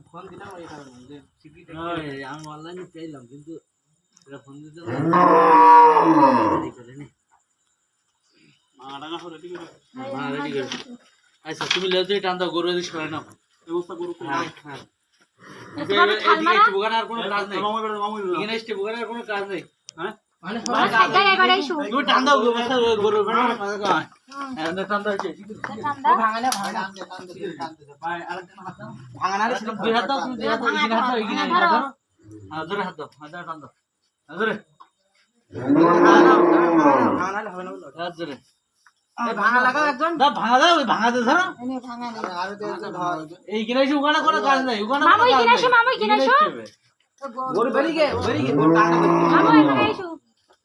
Phone দিলাম ওই কারণে যে সিকিউরিটি আমি অনলাইনে চাইলাম কিন্তু এরা ফোন দিতে আচ্ছা তুমি লেজে টান দাও গরু এদিকে সরাই নাও ব্যবস্থা করুক। হ্যাঁ হ্যাঁ এদিকে একটু বোগান আর কোনো কাজ নেই এখানে এসে বোগান আর কোনো কাজ নেই হ্যাঁ মানে তুমি টান দাও গরু টান দাও ভাঙানারে দুই হাত দাও তুমি দুই হাত এখানে হাত দাও এখানে হাত দাও হ্যাঁ ধরে হাত দাও টান দাও ধরে ভাঙানারে হবে না বলো। হাত ধরে এই ভাঙা লাগাও একজন। দাও ভাঙা দাও ওই ভাঙা দে ধরো আরো তো একটা ধর। এইখানে এসে ওখানে কোনো কাজ নেই ওখানে মামু এখানে এসো, মামু এখানে এসো। গরু বেরিয়ে গরু টানা বেরিয়ে। মামু এখানে এসো।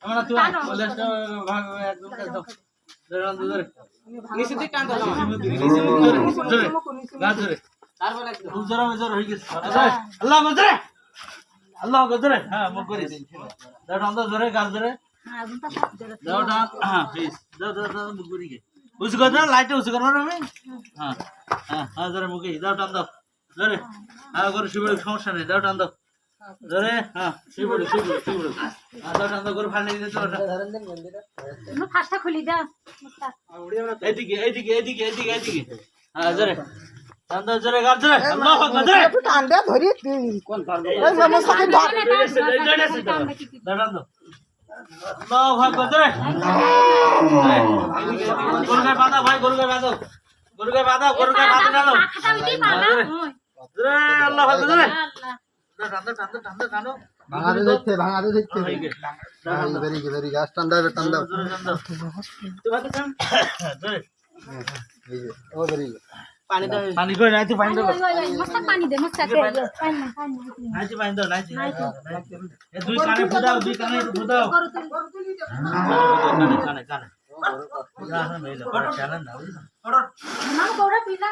আমরা তুই কলেজটা ভাগ একদম দাও ধরে নিচে দিক টান দাও। ধরে গাছ ধরে তারপরে একদম উজরা উজরা হয়ে গেছে আল্লাহ গজরে আল্লাহ গজরে হ্যাঁ মুখ করে দিন দাও টান দাও ধরে গাছ ধরে হ্যাঁ আগুনটা সব জোরে দাও টান হ্যাঁ প্লিজ দাও মুখ করে গে উজু গজরে লাইটে উজু করব আমি হ্যাঁ হ্যাঁ ধরে মুখে দাও টান দাও ধরে হ্যাঁ করে শিবড়ি সমস্যা নেই দাও টান দাও ধরে হ্যাঁ শিবড়ি দাও টান দাও করে ফাড়ে দিতে তো তুমি ফাঁসটা খুলি দাও মুখটা। এদিকে হ্যাঁ জোরে টান দাও জোরে গাছ ধরে আল্লাহ গজরে টান দে ধরি তুই কোন পারবে? এই মামা সাথে ধর দাঁড়ান দাও আল্লাহ ভাই গজরে গরুকে বাঁধা ভাই গরুকে বাঁধো দাও পাখাটা উঠেই পালা ওই জোরে আল্লাহ ভাই গজরে আল্লাহ টান দাও ভাঙাতে দেখতে ভেরি গাছ টান দাও জোরে টান দাও জোরে ও ভেরি পানি দাও। পানি কই নাই তুই পানি দাও ওই মস্ত পানি দে মস্ত পানি নাই তুই পানি দাও এই দুই কানে ফুদাও গরু তুই কানে না মেলে চ্যালেঞ্জ না মামু গৌরা পিলা